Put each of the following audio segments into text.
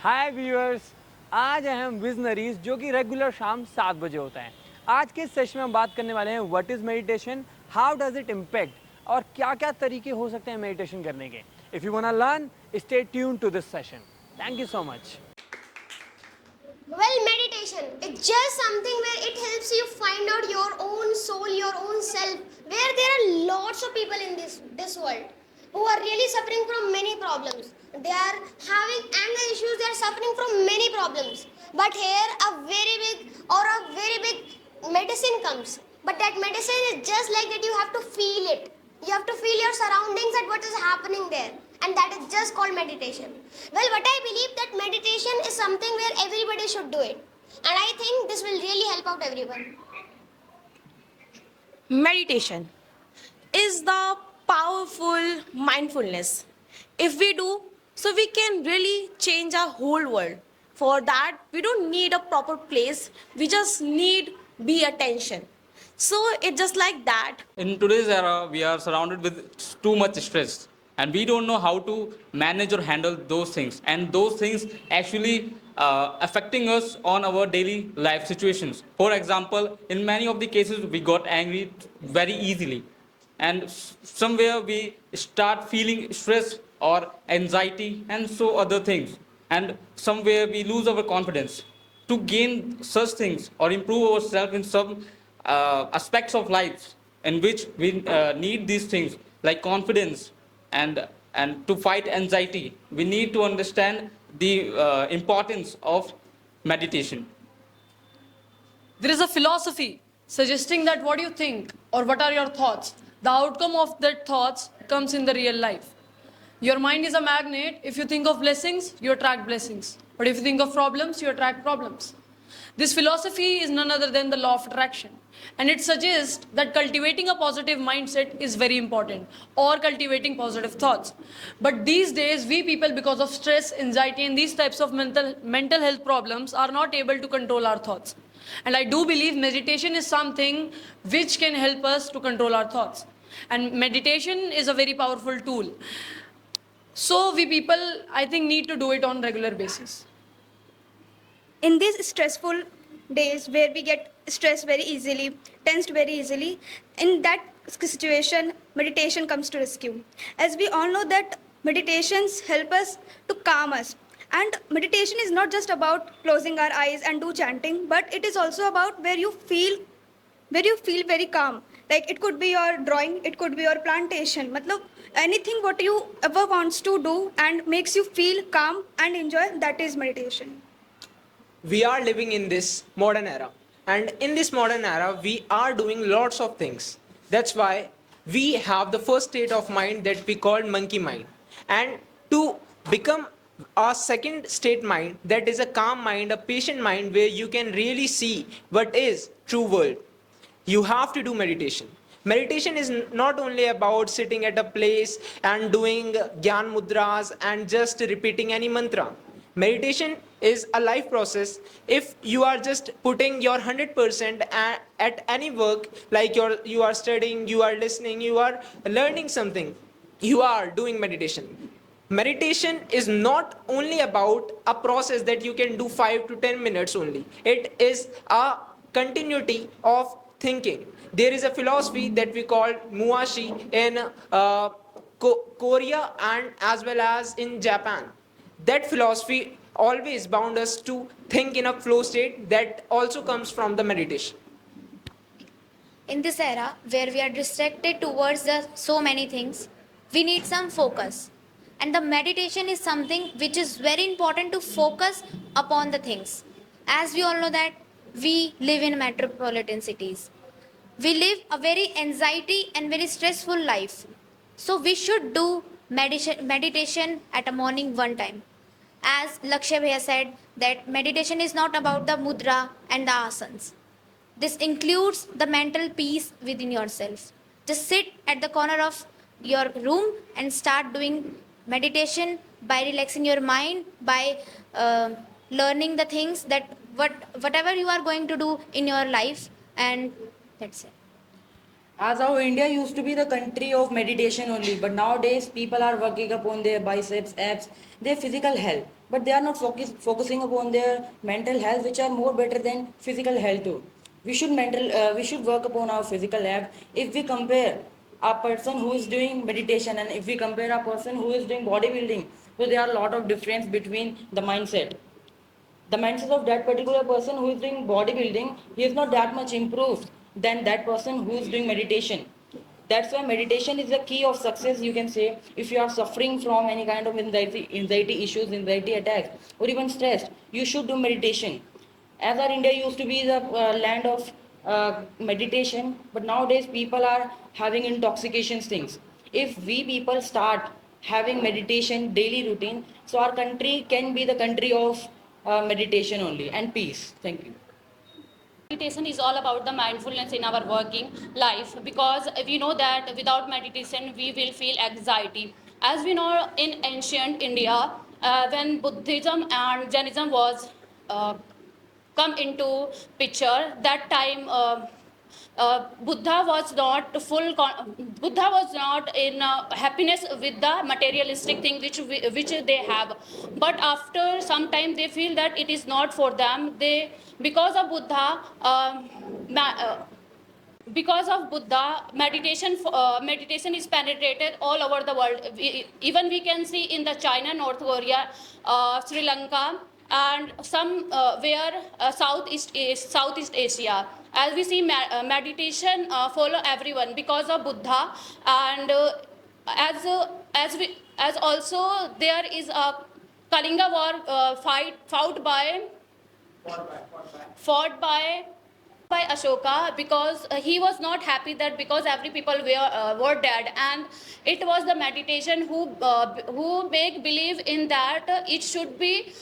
हाय viewers, आज हैं हम विजनरीज जो कि रेगुलर शाम 7 बजे होता है। आज के सेशन में हम बात करने वाले हैं what is meditation, how does it impact और क्या क्या तरीके हो सकते हैं मेडिटेशन करने के। If you want to learn, stay tune to this session. Thank you so much. Well, meditation, it's just something where it helps you find out your own soul, your own self, where there are lots of people in this world who are really suffering from many problems. They are having anger issues, they are suffering from many problems. But here a very big medicine comes. But that medicine is just like that, you have to feel it. You have to feel your surroundings and what is happening there. And that is just called meditation. Well, what I believe that meditation is something where everybody should do it. And I think this will really help out everyone. Meditation is the powerful mindfulness. If we do, so we can really change our whole world. For that, we don't need a proper place, we just need be attention. So it's just like that. In today's era, we are surrounded with too much stress, and we don't know how to manage or handle those things. And those things actually affecting us on our daily life situations. For example, in many of the cases, we got angry very easily, and somewhere we start feeling stress or anxiety and so other things, and somewhere we lose our confidence. To gain such things or improve ourselves in some aspects of life in which we need these things like confidence and to fight anxiety, we need to understand the importance of meditation. There is a philosophy suggesting that what you think or what are your thoughts, the outcome of that thoughts comes in the real life. Your mind is a magnet. If you think of blessings, you attract blessings. But if you think of problems, you attract problems. This philosophy is none other than the law of attraction. And it suggests that cultivating a positive mindset is very important, or cultivating positive thoughts. But these days, we people, because of stress, anxiety, and these types of mental health problems, are not able to control our thoughts. And I do believe meditation is something which can help us to control our thoughts. And meditation is a very powerful tool. So we people, I think, need to do it on regular basis. In these stressful days where we get stressed very easily, tensed very easily, in that situation, meditation comes to rescue. As we all know that meditations help us to calm us. And meditation is not just about closing our eyes and do chanting, but it is also about where you feel very calm. Like it could be your drawing, it could be your plantation. Matlab, anything what you ever wants to do and makes you feel calm and enjoy, that is meditation. We are living in this modern era, and in this modern era we are doing lots of things. That's why we have the first state of mind that we call monkey mind, and to become a second state mind, that is a calm mind, a patient mind, where you can really see what is true world, you have to do meditation. Meditation is not only about sitting at a place and doing gyan mudras and just repeating any mantra. Meditation is a life process. If you are just putting your 100% at any work, like you are studying, you are listening, you are learning something, you are doing meditation. Meditation is not only about a process that you can do 5 to 10 minutes only. It is a continuity of thinking. There is a philosophy that we call Muashi in Korea and as well as in Japan. That philosophy always bound us to think in a flow state that also comes from the meditation. In this era where we are distracted towards so many things, we need some focus. And the meditation is something which is very important to focus upon the things. As we all know that we live in metropolitan cities. We live a very anxiety and very stressful life. So we should do meditation at a morning one time. As Lakshay Bhaiya said, that meditation is not about the mudra and the asanas. This includes the mental peace within yourself. Just sit at the corner of your room and start doing meditation by relaxing your mind, by learning the things that whatever you are going to do in your life, and that's it. As how India used to be the country of meditation only, but nowadays people are working upon their biceps, abs, their physical health. but they are not focusing upon their mental health, which are more better than physical health too. We should work upon our physical health. If we compare a person who is doing meditation and if we compare a person who is doing bodybuilding, so there are a lot of difference between the mindset. The mindset of that particular person who is doing bodybuilding, he is not that much improved than that person who is doing meditation. That's why meditation is the key of success, you can say. If you are suffering from any kind of anxiety issues, anxiety attacks, or even stressed, you should do meditation. As our India used to be the land of meditation, but nowadays people are having intoxications things. If we people start having meditation daily routine, so our country can be the country of meditation only and peace. Thank you. Meditation is all about the mindfulness in our working life, because we know that without meditation we will feel anxiety. As we know, in ancient India, when Buddhism and Jainism was come into picture, that time Buddha was not Buddha was not in happiness with the materialistic thing which they have. But after some time they feel that it is not for them. They, because of Buddha, meditation is penetrated all over the world. Even we can see in the China, North Korea, Sri Lanka, and some where Southeast Asia. As we see, meditation follow everyone because of Buddha, and as also there is a Kalinga war fought by Ashoka, because he was not happy that because every people were dead, and it was the meditation who make believe in that it should be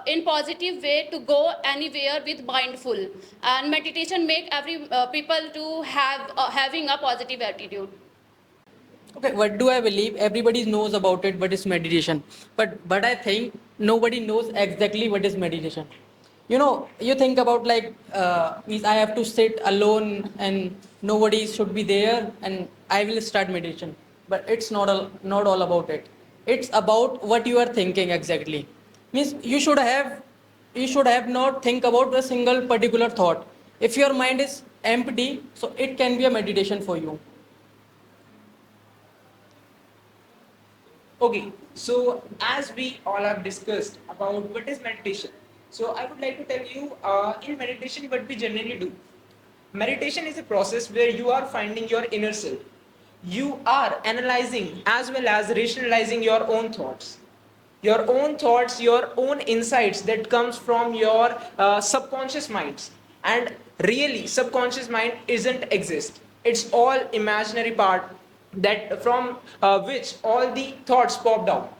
in positive way to go anywhere with mindful, and meditation make every people to have having a positive attitude. Okay, what do I believe? Everybody knows about it, what is meditation. But I think nobody knows exactly what is meditation. You know, you think about like, means I have to sit alone and nobody should be there and I will start meditation. But it's not all about it. It's about what you are thinking exactly. Means you should have not think about a single particular thought. If your mind is empty, so it can be a meditation for you. Okay, so as we all have discussed about what is meditation, so I would like to tell you in meditation what we generally do. Meditation is a process where you are finding your inner self. You are analyzing as well as rationalizing your own thoughts, your own insights that comes from your subconscious minds. And really, subconscious mind isn't exist. It's all imaginary part that from which all the thoughts popped out.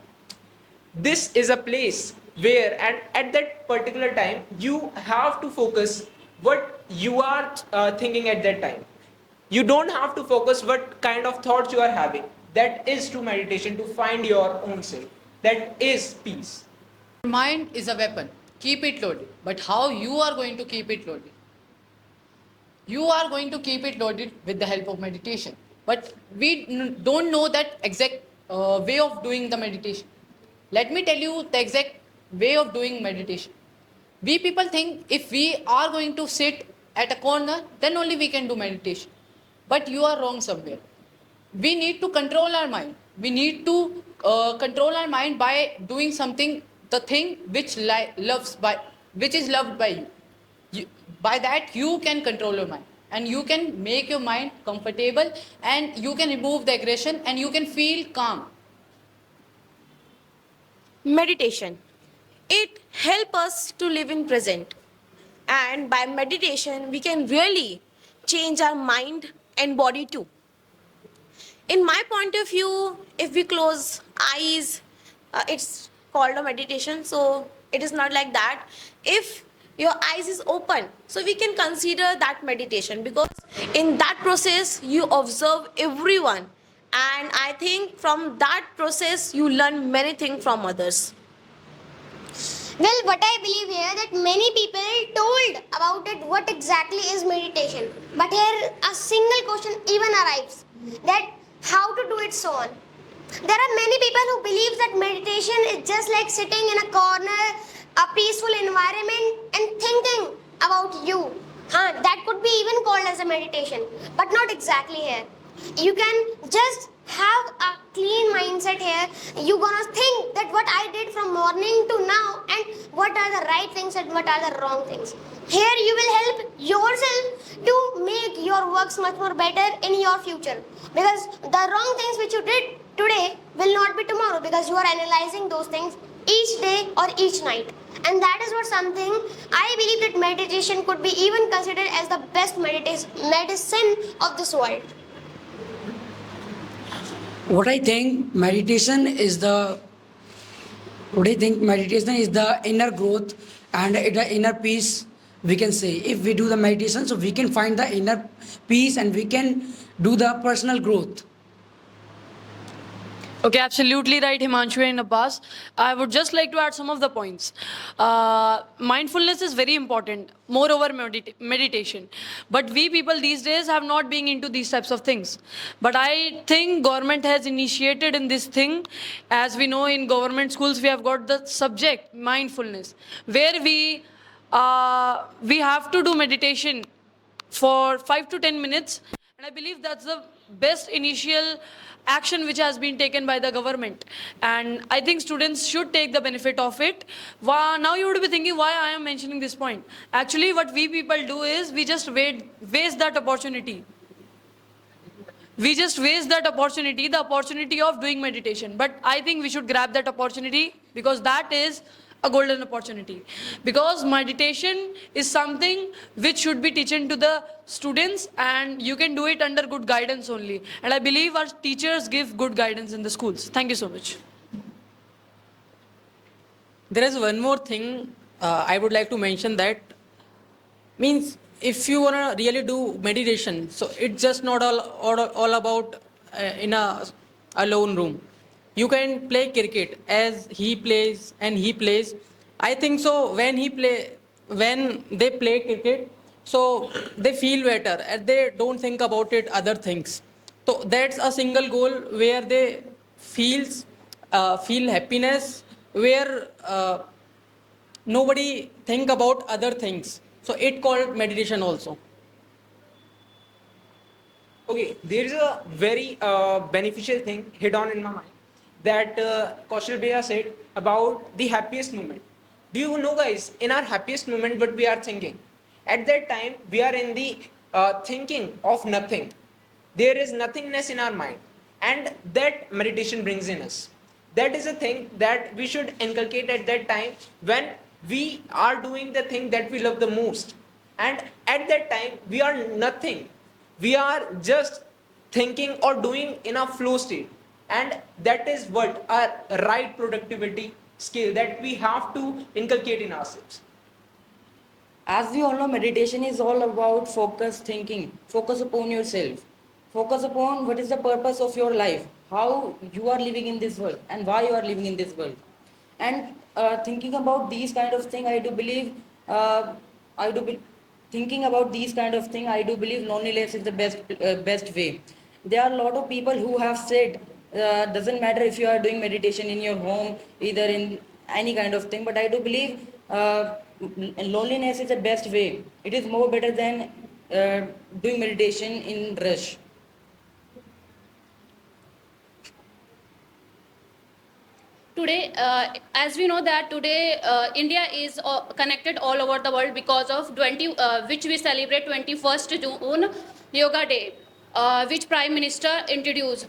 This is a place where at that particular time you have to focus what you are thinking at that time. You don't have to focus what kind of thoughts you are having. That is true meditation, to find your own self. That is peace. Mind is a weapon. Keep it loaded. But how you are going to keep it loaded? You are going to keep it loaded with the help of meditation. But we don't know that exact way of doing the meditation. Let me tell you the exact way of doing meditation. We people think if we are going to sit at a corner, then only we can do meditation. But you are wrong somewhere. We need to control our mind. We need to control our mind by doing something, the thing which is loved by you. By that you can control your mind, and you can make your mind comfortable, and you can remove the aggression, and you can feel calm. Meditation. It helps us to live in present. And by meditation, we can really change our mind and body too. In my point of view, if we close eyes, it's called a meditation. So it is not like that. If your eyes is open, so we can consider that meditation, because in that process you observe everyone, and I think from that process you learn many things from others. Well, what I believe here, that many people told about it what exactly is meditation. But here a single question even arrives, that how to do it so on. There are many people who believe that meditation is just like sitting in a corner, a peaceful environment and thinking about you. That could be even called as a meditation, but not exactly here. You can just have a clean mindset here. You're gonna think that what I did from morning to now and what are the right things and what are the wrong things. Here you will help yourself to make your works much more better in your future, because the wrong things which you did today will not be tomorrow, because you are analyzing those things each day or each night. And that is what something I believe that meditation could be even considered as the best medicine of this world. What I think meditation is the inner growth and the inner peace. We can say if we do the meditation, so we can find the inner peace and we can do the personal growth. Okay, absolutely right, Himanshu and Abbas. I would just like to add some of the points. Mindfulness is very important, moreover meditation. But we people these days have not been into these types of things. But I think government has initiated in this thing. As we know, in government schools, we have got the subject, mindfulness, where we have to do meditation for 5 to 10 minutes. And I believe that's the best initial action which has been taken by the government, and I think students should take the benefit of it. Now you would be thinking why I am mentioning this point. Actually, what we people do is we just waste that opportunity. We just waste that opportunity, the opportunity of doing meditation. But I think we should grab that opportunity, because that is a golden opportunity. Because meditation is something which should be taken to the students, and you can do it under good guidance only. And I believe our teachers give good guidance in the schools. Thank you so much. There is one more thing I would like to mention, that means if you want to really do meditation, so it's just not all about in a alone room. You can play cricket as he plays and he plays. I think so when they play cricket, so they feel better and they don't think about it other things. So that's a single goal where they feel happiness, where nobody think about other things. So it called meditation also. Okay, there is a very beneficial thing hit on in my mind, that Kaushal Bhaiya said about the happiest moment. Do you know, guys, in our happiest moment what we are thinking? At that time, we are in the thinking of nothing. There is nothingness in our mind, and that meditation brings in us. That is a thing that we should inculcate at that time when we are doing the thing that we love the most. And at that time, we are nothing. We are just thinking or doing in a flow state. And that is what our right productivity skill that we have to inculcate in ourselves. As we all know, meditation is all about focused thinking. Focus upon yourself. Focus upon what is the purpose of your life, how you are living in this world, and why you are living in this world. And thinking about these kind of thing, thinking about these kind of thing, I do believe loneliness is the best way. There are a lot of people who have said, doesn't matter if you are doing meditation in your home, either in any kind of thing, but I do believe loneliness is the best way. It is more better than doing meditation in rush. Today, as we know that today India is connected all over the world because of which we celebrate 21st June Yoga Day, which Prime Minister introduced.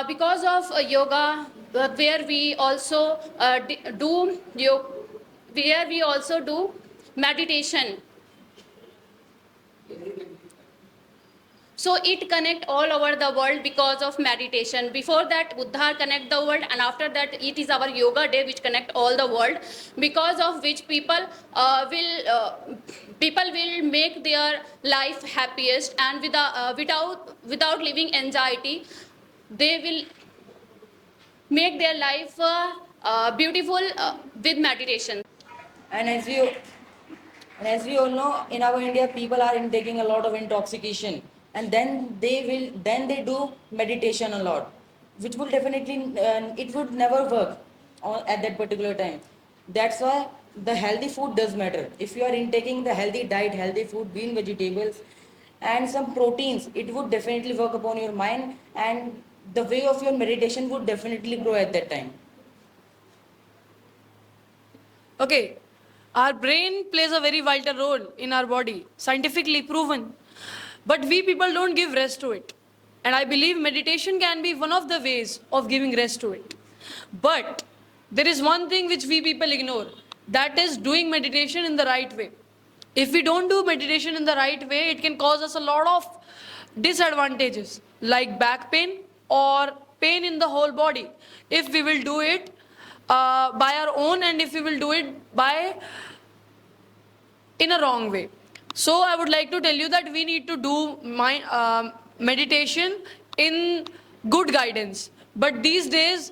Because of yoga, where we also do meditation. So it connect all over the world because of meditation. Before that, Buddha connect the world, and after that, it is our yoga day which connect all the world. Because of which people will make their life happiest, and without living anxiety, they will make their life beautiful with meditation. And as we all know, in our India, people are taking a lot of intoxication, and then they do meditation a lot. which will definitely, it would never work at that particular time. That's why the healthy food does matter. If you are intaking the healthy diet, healthy food, green vegetables, and some proteins, it would definitely work upon your mind, and the way of your meditation would definitely grow at that time. Okay, our brain plays a very vital role in our body, scientifically proven. But we people don't give rest to it. And I believe meditation can be one of the ways of giving rest to it. But there is one thing which we people ignore, that is doing meditation in the right way. If we don't do meditation in the right way, it can cause us a lot of disadvantages like back pain or pain in the whole body if we will do it by our own, and if we will do it by in a wrong way. So I would like to tell you that we need to do meditation in good guidance. But these days,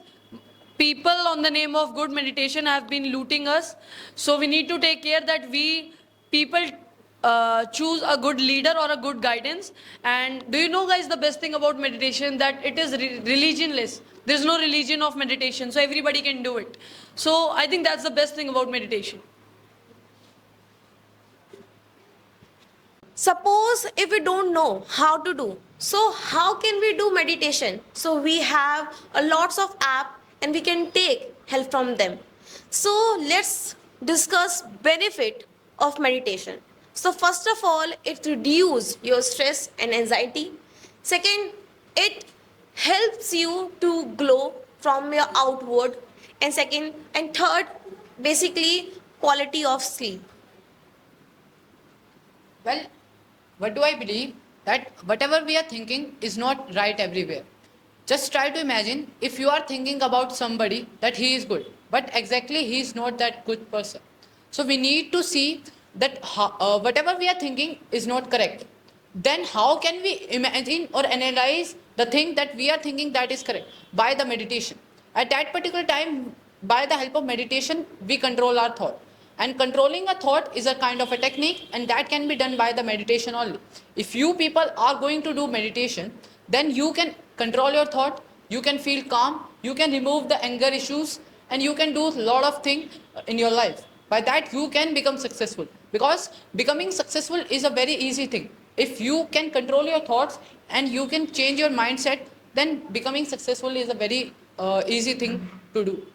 people on the name of good meditation have been looting us. So we need to take care that we people choose a good leader or a good guidance. And do you know, guys, the best thing about meditation, that it is religionless. There's no religion of meditation, so everybody can do it. So I think that's the best thing about meditation. Suppose if we don't know how to do, so how can we do meditation? So we have a lots of app and we can take help from them. So let's discuss benefit of meditation. So first of all, it reduces your stress and anxiety. Second, it helps you to glow from your outward. And second and third, basically quality of sleep. Well, what do I believe? That whatever we are thinking is not right everywhere. Just try to imagine if you are thinking about somebody that he is good, but exactly he is not that good person. So we need to see that whatever we are thinking is not correct. Then how can we imagine or analyze the thing that we are thinking that is correct? By the meditation. At that particular time, by the help of meditation, we control our thought. And controlling a thought is a kind of a technique, and that can be done by the meditation only. If you people are going to do meditation, then you can control your thought, you can feel calm, you can remove the anger issues, and you can do a lot of things in your life. By that, you can become successful. Because becoming successful is a very easy thing. If you can control your thoughts and you can change your mindset, then becoming successful is a very easy thing to do.